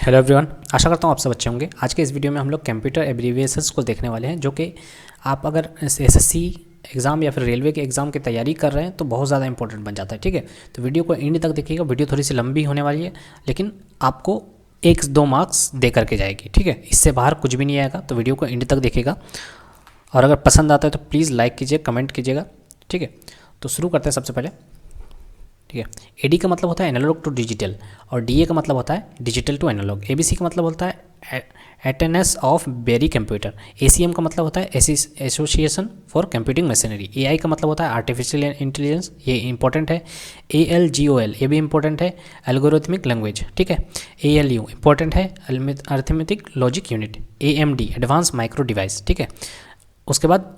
Hello everyone, आशा करता हूँ आप सब अच्छे होंगे। आज के इस वीडियो में हम लोग कंप्यूटर एब्रीविएशंस को देखने वाले हैं, जो कि आप अगर एसएससी एग्ज़ाम या फिर रेलवे के एग्ज़ाम की तैयारी कर रहे हैं तो बहुत ज़्यादा इंपॉर्टेंट बन जाता है। ठीक है, तो वीडियो को एंड तक देखिएगा। वीडियो थोड़ी सी लंबी होने वाली है, लेकिन आपको 1-2 मार्क्स दे करके जाएगी। ठीक है, इससे बाहर कुछ भी नहीं आएगा, तो वीडियो को एंड तक देखिएगा। और अगर पसंद आता है तो प्लीज़ लाइक कीजिए, कमेंट कीजिएगा। ठीक है, तो शुरू करते हैं सबसे पहले। ठीक है, एडी का मतलब होता है एनालॉग टू डिजिटल, और डीए का मतलब होता है डिजिटल टू एनालॉग। एबीसी का मतलब होता है एटेनेस ऑफ बेरी कंप्यूटर। एसीएम का मतलब होता है association for computing machinery. AI का मतलब होता है आर्टिफिशियल इंटेलिजेंस, ये इंपॉर्टेंट है। एएलजीओएल ये भी इंपॉर्टेंट है, एल्गोरिथमिक लैंग्वेज। ठीक है, एएलयू इंपॉर्टेंट है, arithmetic logic unit. AMD advance micro device. ठीक है, उसके बाद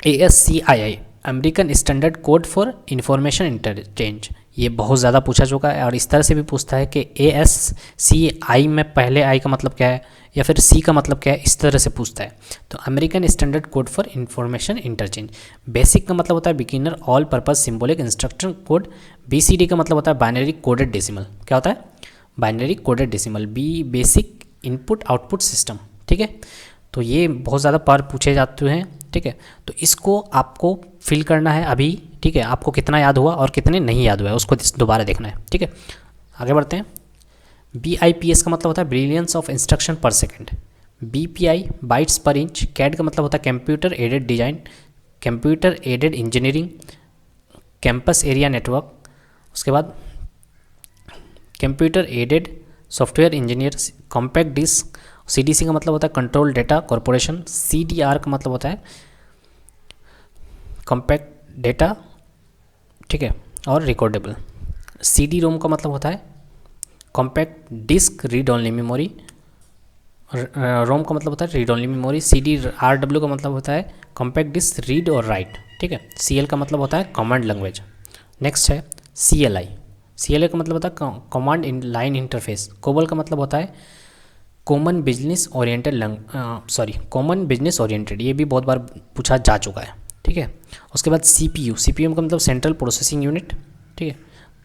ASCII American standard code for information interchange, ये बहुत ज़्यादा पूछा चुका है। और इस तरह से भी पूछता है कि ASCII में पहले आई का मतलब क्या है या फिर सी का मतलब क्या है, इस तरह से पूछता है। तो American standard code for information interchange. Basic का मतलब होता है beginner all purpose symbolic instruction code. BCD का मतलब होता है बाइनरी कोडेड डेसिमल। क्या होता है? Binary coded decimal. Basic input output system. ठीक है, तो ये बहुत ज़्यादा बार पूछे जाते हैं। ठीक है, तो इसको आपको फिल करना है अभी। ठीक है, आपको कितना याद हुआ और कितने नहीं याद हुआ है उसको दोबारा देखना है। ठीक है, आगे बढ़ते हैं। BIPS का मतलब होता है ब्रिलियंस ऑफ इंस्ट्रक्शन पर सेकंड। BPI बाइट्स पर इंच। CAD का मतलब होता है computer aided design, computer aided engineering, campus area network. उसके बाद computer aided software engineer. Compact disc. CDC का मतलब होता है कंट्रोल डेटा कॉरपोरेशन। CDR का मतलब होता है कॉम्पैक्ट डेटा। ठीक है, और रिकॉर्डेबल। CD-ROM का मतलब होता है compact disc read only memory. ROM का मतलब होता है रीड ओनली मेमोरी। CDRW का मतलब होता है कॉम्पैक्ट डिस्क रीड और राइट। ठीक है, CL का मतलब होता है कमांड लैंग्वेज। नेक्स्ट है CLI। CLI का मतलब होता है command in line interface. COBOL का मतलब होता है common business oriented common business oriented, ये भी बहुत बार पूछा जा चुका है। ठीक है, उसके बाद CPU का मतलब सेंट्रल प्रोसेसिंग यूनिट। ठीक है,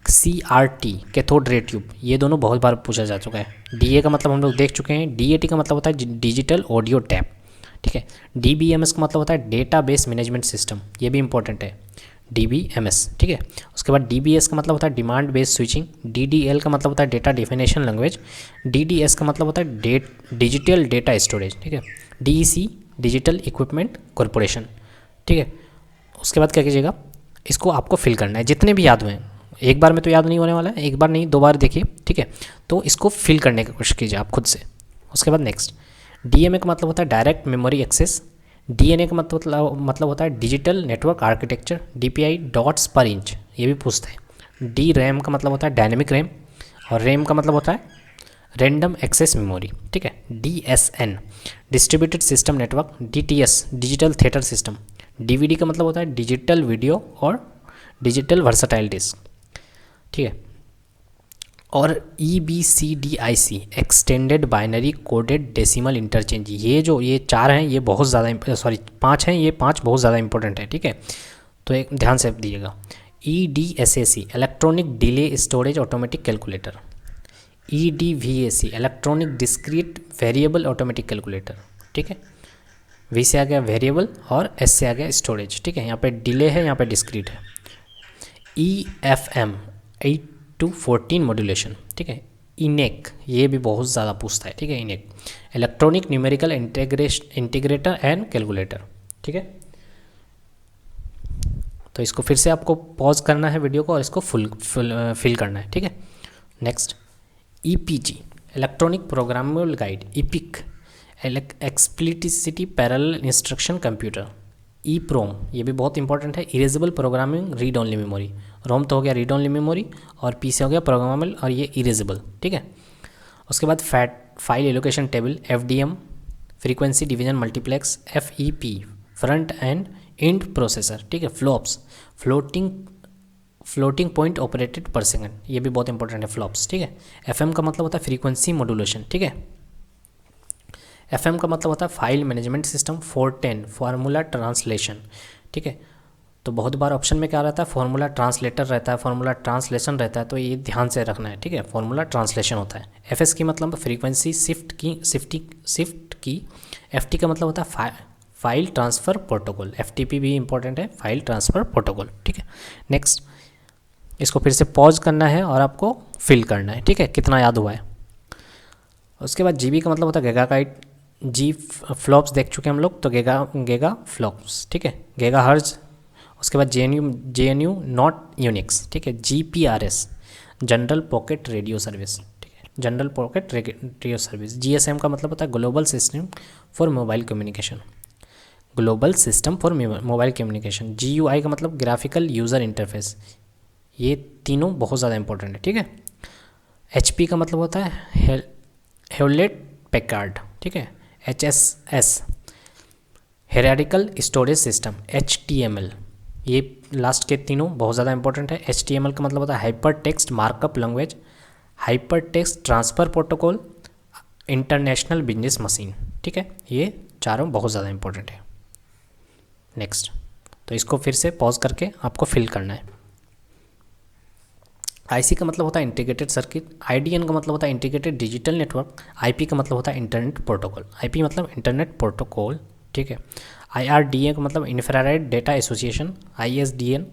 CRT कैथोड रे ट्यूब, ये दोनों बहुत बार पूछा जा चुका है। DA का मतलब हम लोग देख चुके हैं। DAT का मतलब होता है डिजिटल ऑडियो टैप। ठीक है, DBMS का मतलब होता है डेटा बेस मैनेजमेंट सिस्टम, ये भी इंपॉर्टेंट है DBMS। ठीक है, उसके बाद DBS का मतलब होता है डिमांड बेस्ड स्विचिंग। DDL का मतलब होता है डेटा डिफिनेशन लैंग्वेज। DDS का मतलब होता है डिजिटल डेटा स्टोरेज। ठीक है, DEC डिजिटल इक्विपमेंट कॉरपोरेशन। ठीक है, उसके बाद क्या कीजिएगा, इसको आपको फिल करना है जितने भी याद हुए हैं। एक बार में तो याद नहीं होने वाला है, एक बार नहीं 2 बार देखिए। ठीक है, तो इसको फिल करने की कोशिश कीजिए आप खुद से। उसके बाद नेक्स्ट, DMA का मतलब होता है डायरेक्ट मेमोरी एक्सेस। DNA का मतलब होता है digital network architecture. DPI dots पर इंच, ये भी पूछता है। DRAM का मतलब होता है डायनेमिक रैम, और RAM का मतलब होता है रैंडम एक्सेस मेमोरी। ठीक है, DSN distributed system network. DTS digital theatre system. DVD का मतलब होता है डिजिटल वीडियो और डिजिटल वर्सटाइल डिस्क। ठीक है, और EBCDIC extended binary coded decimal interchange, ये 4 हैं, ये बहुत ज़्यादा 5 हैं, ये 5 बहुत ज़्यादा इंपॉर्टेंट है। ठीक है, तो एक ध्यान से दीजिएगा। EDSAC electronic delay storage automatic calculator. EDVAC electronic discrete variable automatic calculator. ठीक है, V से आ गया वेरिएबल और S से आ गया स्टोरेज। ठीक है, यहाँ पे डिले है, यहाँ पे डिस्क्रीट है। EFM 8 to 14 modulation. ठीक है, INEC ये भी बहुत ज़्यादा पूछता है। ठीक है, INEC electronic numerical integrator and calculator. ठीक है, तो इसको फिर से आपको पॉज करना है वीडियो को और इसको फिल करना है। ठीक है, next EPG electronic programmable guide. EPIC explicitly parallel instruction computer. EPROM ये भी बहुत इंपॉर्टेंट है, erasable programming read only memory. ROM तो हो गया रीड ओनली मेमोरी, और पी से हो गया प्रोग्रामेबल, और ये इरेजेबल। ठीक है, उसके बाद file allocation table. FDM frequency division multiplex. FEP front end and processor. ठीक है, फ्लॉप्स फ्लोटिंग पॉइंट ऑपरेटेड पर सेकंड, ये भी बहुत इंपॉर्टेंट है फ्लॉप्स। ठीक है, FM का मतलब होता है फ्रीक्वेंसी मॉड्यूलेशन। ठीक है, FM का मतलब होता है file management system. 410 formula translation. ठीक है, तो बहुत बार ऑप्शन में क्या रहता है, फॉर्मूला ट्रांसलेटर रहता है, फॉर्मूला ट्रांसलेशन रहता है, तो ये ध्यान से रखना है, ठीक है। फॉर्मूला ट्रांसलेशन होता है। एफएस की मतलब फ्रीक्वेंसी शिफ्ट की। एफटी का मतलब होता है फाइल ट्रांसफ़र प्रोटोकॉल। एफटीपी भी इंपॉर्टेंट है, फाइल ट्रांसफ़र प्रोटोकॉल, ठीक है। नेक्स्ट, इसको फिर से पॉज करना है और आपको फिल करना है, ठीक है, कितना याद हुआ है। उसके बाद जीबी का मतलब होता है गीगाबाइट। जी फ्लॉप्स देख चुके हैं हम लोग, तो गीगा फ्लॉप्स, ठीक है, गीगा हर्ज। उसके बाद G N U not Unix, ठीक है। GPRS general pocket radio service, ठीक है, general pocket radio service. GSM का मतलब होता है global system for mobile communication, global system for mobile communication. GUI का मतलब ग्राफिकल यूज़र इंटरफेस। ये तीनों बहुत ज़्यादा इंपॉर्टेंट है, ठीक है। एचपी का मतलब होता है हेवलेट पैकार्ड, ठीक है। HSS hierarchical storage system. HTML, ये लास्ट के तीनों बहुत ज़्यादा इंपॉर्टेंट है। एचटीएमएल का मतलब होता है hyper text markup language, hyper text transfer protocol, international business machine, ठीक है। ये चारों बहुत ज़्यादा इंपॉर्टेंट है। नेक्स्ट, तो इसको फिर से पॉज करके आपको फिल करना है। आईसी का मतलब होता है इंटीग्रेटेड सर्किट। आईडीएन का मतलब होता है इंटीग्रेटेड डिजिटल नेटवर्क। आईपी का मतलब होता है इंटरनेट प्रोटोकॉल। आईपी मतलब इंटरनेट प्रोटोकॉल, ठीक है। आईआरडीए का मतलब infrared data association. ISDN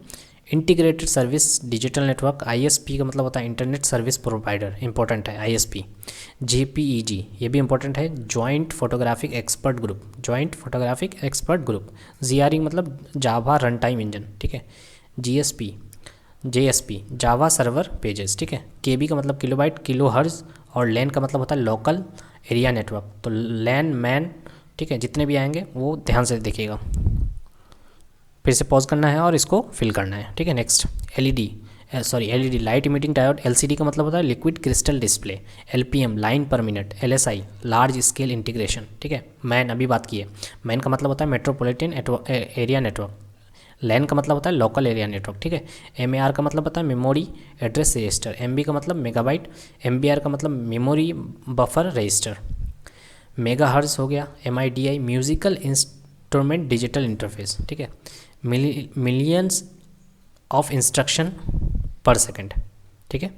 integrated service digital network. ISP का मतलब होता है इंटरनेट सर्विस प्रोवाइडर, इंपॉर्टेंट है आईएसपी। जेपीईजी ये भी इंपॉर्टेंट है, joint photographic expert group, joint photographic expert group. GRE मतलब जावा रन टाइम इंजन, ठीक है। GSP JSP Java server pages, ठीक है। केबी का मतलब किलोबाइट किलो हर्ज, और लैन का मतलब होता है लोकल एरिया नेटवर्क। तो लैन मैन, ठीक है, जितने भी आएंगे वो ध्यान से देखिएगा। फिर से पॉज करना है और इसको फिल करना है, ठीक है। Next, LED light emitting diode. LCD का मतलब होता है liquid crystal display. LPM line पर minute. LSI large scale integration, ठीक है। मैन अभी बात की है। मैन का मतलब होता है मेट्रोपॉलिटन एरिया नेटवर्क। लैन का मतलब होता है लोकल एरिया नेटवर्क, ठीक है। एमएआर का मतलब होता है मेमोरी एड्रेस रजिस्टर। एमबी का मतलब मेगाबाइट। एमबीआर का मतलब memory buffer register. Mega hertz हो गया। एमआईडीआई म्यूजिकल इंस्ट्रूमेंट डिजिटल इंटरफेस, ठीक है। मिलियंस ऑफ इंस्ट्रक्शन पर सेकेंड, ठीक है।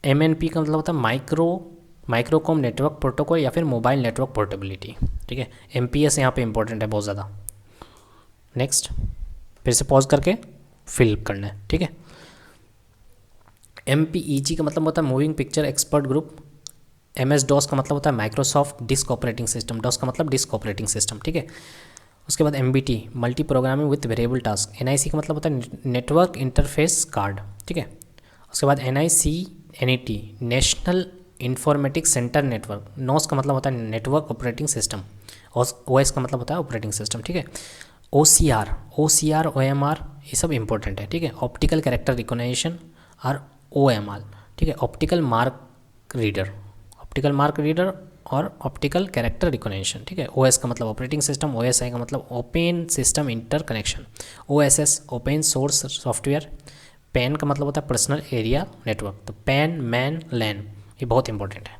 एमएनपी का मतलब होता है माइक्रोकॉम नेटवर्क प्रोटोकॉल या फिर मोबाइल नेटवर्क पोर्टेबिलिटी, ठीक है। एमपीएस यहाँ पे इंपॉर्टेंट है बहुत ज़्यादा। नेक्स्ट, फिर से पॉज करके फिल करना है, ठीक है। एमपीईजी का मतलब होता है moving picture expert group. MS DOS का मतलब होता है Microsoft disk operating system. DOS का मतलब डिस्क ऑपरेटिंग सिस्टम, ठीक है। उसके बाद MBT multi programming with variable task. NIC का मतलब होता है नेटवर्क इंटरफेस कार्ड, ठीक है। उसके बाद NIC national informatics centre network. NOS का मतलब होता है नेटवर्क ऑपरेटिंग सिस्टम। ओएस का मतलब होता है ऑपरेटिंग सिस्टम, ठीक है। ओसीआर ओएमआर ये सब इंपॉर्टेंट है, ठीक है। ऑप्टिकल कैरेक्टर रिकॉग्निशन और ओएमआर, ठीक है। ऑप्टिकल मार्क रीडर और ऑप्टिकल कैरेक्टर रिकॉग्निशन, ठीक है। ओएस का मतलब ऑपरेटिंग सिस्टम। ओएसआई का मतलब open system interconnection. OSS open source software. Pan का मतलब होता है पर्सनल एरिया नेटवर्क। तो पैन मैन लैन ये बहुत इंपॉर्टेंट है,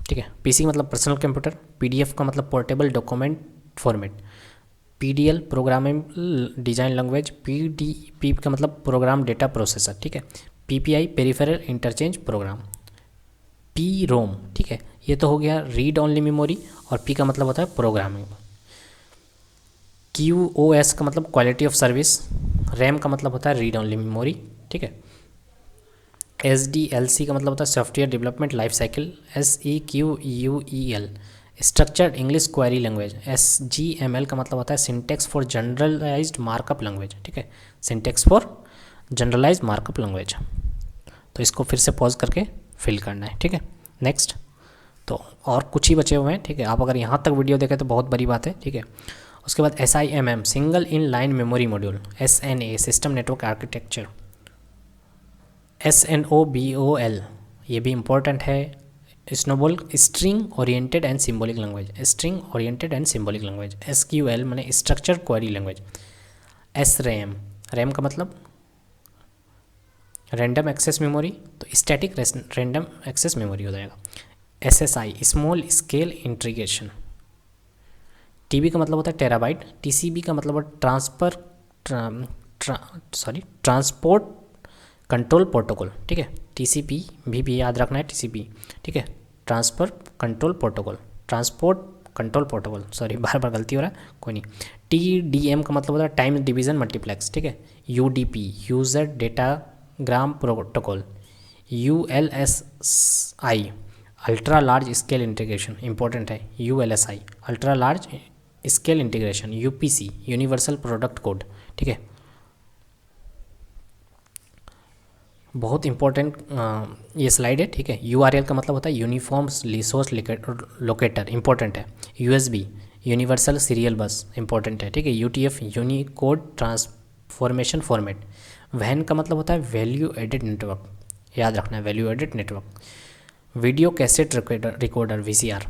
ठीक है। पीसी का मतलब पर्सनल कंप्यूटर। पीडीएफ का मतलब portable document format. PDL programming design language. PDP का मतलब प्रोग्राम डेटा प्रोसेसर, ठीक है। PPI peripheral interchange program. P ROM, ठीक है, ये तो हो गया रीड ओनली मेमोरी, और पी का मतलब होता है प्रोग्रामिंग। क्यूओएस का मतलब क्वालिटी ऑफ सर्विस। रैम का मतलब होता है रीड ओनली मेमोरी, ठीक है। एसडीएलसी का मतलब होता है software development life cycle. SEQUEL structured English query language. SGML का मतलब होता है syntax for generalised markup language, ठीक है। Syntax for generalised markup language. तो इसको फिर से पॉज करके फिल करना है, ठीक है। नेक्स्ट, तो और कुछ ही बचे हुए हैं, ठीक है। आप अगर यहाँ तक वीडियो देखें तो बहुत बड़ी बात है, ठीक है। उसके बाद SIMM single in line memory module. SNA system network architecture. SNOBOL ये भी इम्पोर्टेंट है। Snowball string oriented and symbolic language. String oriented and symbolic language. SQL माने structure query language. SRAM RAM का मतलब रैंडम एक्सेस मेमोरी, तो static random access memory हो जाएगा। SSI small scale integration. TB का मतलब होता है टेराबाइट, TCB का मतलब ट्रांसपोर्ट कंट्रोल प्रोटोकॉल, ठीक है। TCP भी याद रखना है, TCP, ठीक है, transfer control protocol, transport control protocol, sorry बार बार गलती हो रहा है, कोई नहीं। TDM का मतलब होता है टाइम डिवीज़न मल्टीप्लेक्स, ठीक है। UDP user datagram protocol, ULSI ultra large scale integration, important है, ULSI ultra large scale integration, UPC universal product code, ठीक है। बहुत इंपॉर्टेंट ये स्लाइड है, ठीक है। URL का मतलब होता है यूनिफॉर्म रिसोर्स लोकेटर, इंपॉर्टेंट है। USB यूनिवर्सल सीरियल बस, इंपॉर्टेंट है, ठीक है। UTF Unicode transformation format. WAN का मतलब होता है वैल्यू एडेड नेटवर्क, याद रखना है, value added network. Video cassette recorder VCR।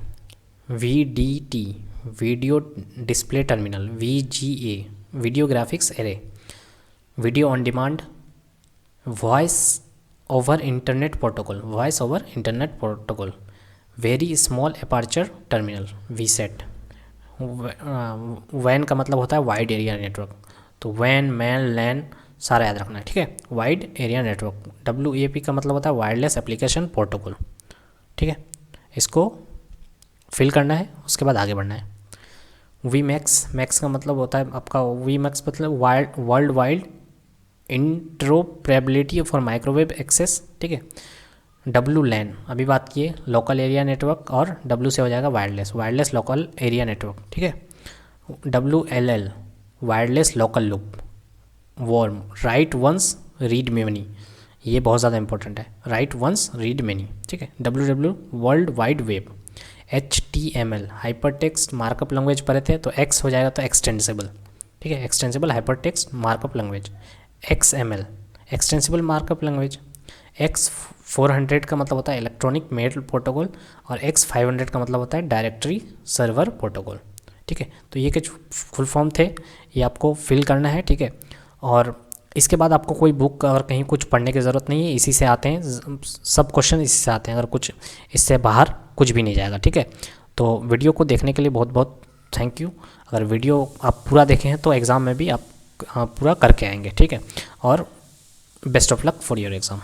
VDT video display terminal, VGA video graphics array. Video on demand, voice over internet protocol, voice over internet protocol. Very small aperture terminal, VSAT। WAN का मतलब होता है wide area network, तो WAN MAN LAN सारा याद रखना है, ठीक है, वाइड एरिया नेटवर्क। WAP का मतलब होता है वायरलेस एप्लीकेशन प्रोटोकॉल, ठीक है। इसको फिल करना है, उसके बाद आगे बढ़ना है। WiMAX का मतलब होता है आपका, WiMAX मतलब world wide interoperability for microwave access, ठीक है। WLAN अभी बात किए, लोकल एरिया नेटवर्क, और W से हो जाएगा वायरलेस लोकल एरिया नेटवर्क, ठीक है। WLL wireless local loop. WORM write once read many, ये बहुत ज़्यादा इंपॉर्टेंट है, राइट वंस रीड मेनी, ठीक है। WW world wide web. HTML hyper text markup language पढ़े थे, तो X हो जाएगा तो एक्सटेंसिबल, ठीक है, extensible hyper text markup language. XML extensible markup language. X400 का मतलब होता है इलेक्ट्रॉनिक मेल प्रोटोकॉल, और X500 का मतलब होता है डायरेक्टरी सर्वर प्रोटोकॉल, ठीक है। तो ये कुछ फुल फॉर्म थे, ये आपको फिल करना है, ठीक है। और इसके बाद आपको कोई बुक और कहीं कुछ पढ़ने की ज़रूरत नहीं है, इसी से आते हैं सब क्वेश्चन, इसी से आते हैं, अगर कुछ इससे बाहर कुछ भी नहीं जाएगा, ठीक है। तो वीडियो को देखने के लिए बहुत बहुत थैंक यू। अगर वीडियो आप पूरा देखे हैं तो एग्ज़ाम में भी आप पूरा करके आएंगे, ठीक है। और best of luck for your exam.